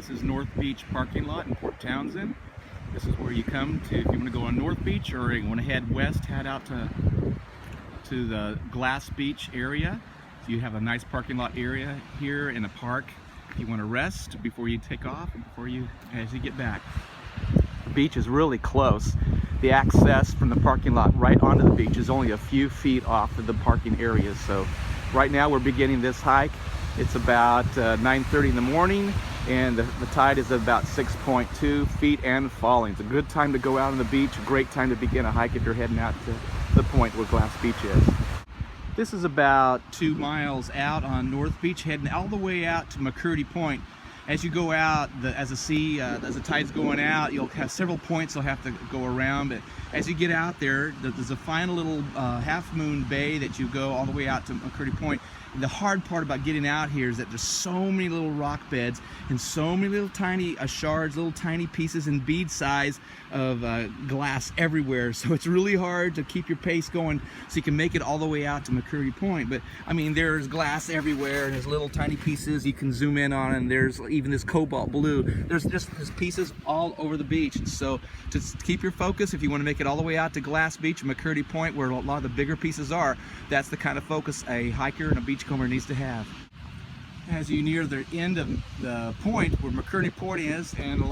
This is North Beach parking lot in Port Townsend. This is where you come to if you want to go on North Beach, or you want to head west, head out to the Glass Beach area. So you have a nice parking lot area here in a park. If you want to rest before you take off, and as you get back. The beach is really close. The access from the parking lot right onto the beach is only a few feet off of the parking areas. So right now we're beginning this hike. It's about 9:30 in the morning, and the tide is about 6.2 feet and falling. It's a good time to go out on the beach, a great time to begin a hike if you're heading out to the point where Glass Beach is. This is about 2 miles out on North Beach, heading all the way out to McCurdy Point. As you go out, as the tide's going out, you'll have several points you'll have to go around. But as you get out there, there's a final little half-moon bay that you go all the way out to McCurdy Point. The hard part about getting out here is that there's so many little rock beds and so many little tiny shards, little tiny pieces and bead size of glass everywhere. So it's really hard to keep your pace going so you can make it all the way out to McCurdy Point. But I mean, there's glass everywhere, and there's little tiny pieces you can zoom in on, and there's even this cobalt blue. There's pieces all over the beach. And so to keep your focus, if you want to make it all the way out to Glass Beach and McCurdy Point, where a lot of the bigger pieces are, that's the kind of focus a hiker and a beachcomber needs to have. As you near the end of the point where McCurdy Point is, and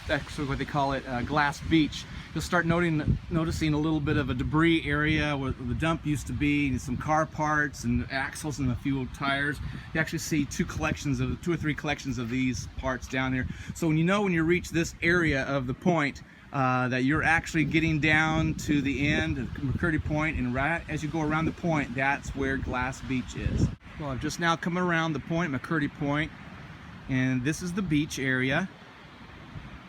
that's what they call it, Glass Beach, you'll start noticing a little bit of a debris area where the dump used to be, and some car parts and axles and a few tires. You actually see two or three collections of these parts down there. So when you reach this area of the point, that you're actually getting down to the end of McCurdy Point, and right as you go around the point, that's where Glass Beach is. Well, I've just now come around the point, McCurdy Point, and this is the beach area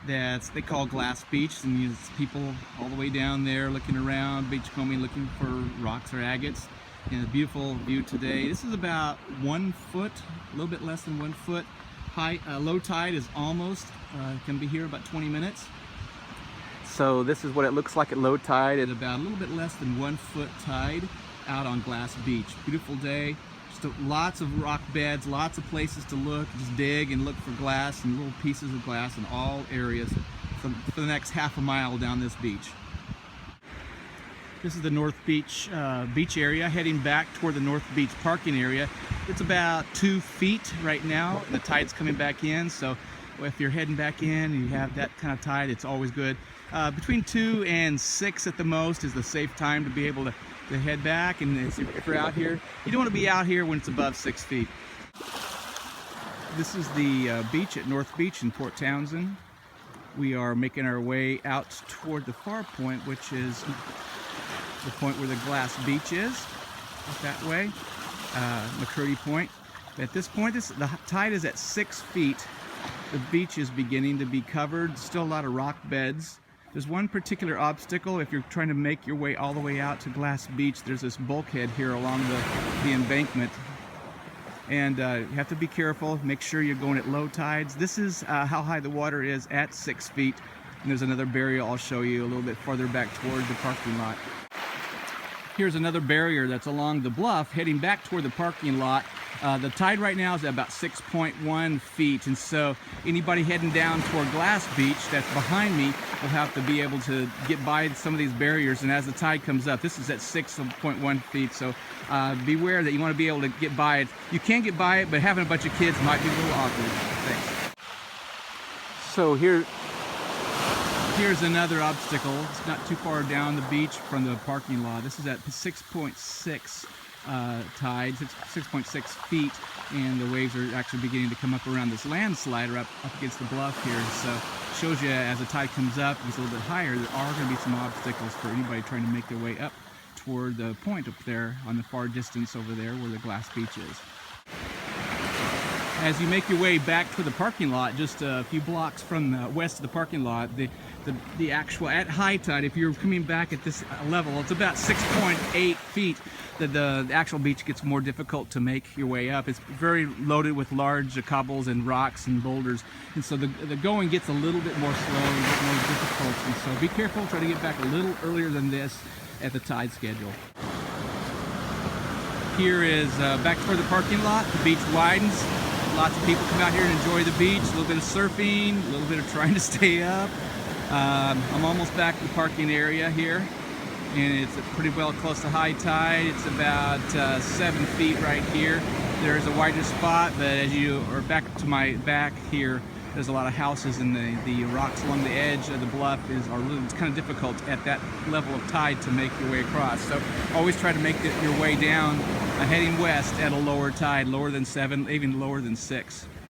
they call Glass Beach, and there's people all the way down there looking around, beachcombing, looking for rocks or agates. And a beautiful view today. This is about 1 foot, a little bit less than 1 foot high. Low tide is almost can be here about 20 minutes. So this is what it looks like at low tide at about a little bit less than 1 foot tide out on Glass Beach. Beautiful day. Just lots of rock beds, lots of places to look, just dig and look for glass and little pieces of glass in all areas for the next half a mile down this beach. This is the North Beach beach area, heading back toward the North Beach parking area. It's about 2 feet right now. The tide's coming back in, so if you're heading back in and you have that kind of tide, it's always good. Between 2 and 6 at the most is the safe time to be able to head back. And if you're out here, you don't want to be out here when it's above 6 feet. This is the beach at North Beach in Port Townsend. We are making our way out toward the far point, which is the point where the Glass Beach is, up that way, McCurdy Point. At this point, the tide is at 6 feet. The beach is beginning to be covered. Still a lot of rock beds. There's one particular obstacle. If you're trying to make your way all the way out to Glass Beach, there's this bulkhead here along the embankment. And you have to be careful. Make sure you're going at low tides. This is how high the water is at 6 feet. And there's another barrier I'll show you a little bit farther back toward the parking lot. Here's another barrier that's along the bluff heading back toward the parking lot. The tide right now is at about 6.1 feet, and so anybody heading down toward Glass Beach that's behind me will have to be able to get by some of these barriers. And as the tide comes up, this is at 6.1 feet, so beware that you want to be able to get by it. You can get by it, but having a bunch of kids might be a little awkward. Thanks. So here's another obstacle. It's not too far down the beach from the parking lot. This is at 6.6 tide, 6.6 feet, and the waves are actually beginning to come up around this landslide up against the bluff here. So it shows you as the tide comes up, it's a little bit higher, there are going to be some obstacles for anybody trying to make their way up toward the point up there on the far distance over there where the Glass Beach is. As you make your way back to the parking lot, just a few blocks from west of the parking lot, the actual, at high tide, if you're coming back at this level, it's about 6.8 feet. The actual beach gets more difficult to make your way up. It's very loaded with large cobbles and rocks and boulders, and so the going gets a little bit more slow, a bit more difficult. And so be careful, try to get back a little earlier than this at the tide schedule. Here is back toward the parking lot. The beach widens. A Lots of people come out here and enjoy the beach, a little bit of surfing, a little bit of trying to stay up. I'm almost back to the parking area here, and it's pretty well close to high tide. It's about 7 feet right here. There's a wider spot, but as you are back to my back here, there's a lot of houses, and the rocks along the edge of the bluff it's kind of difficult at that level of tide to make your way across. So always try to make your way down, heading west at a lower tide, lower than 7, even lower than 6.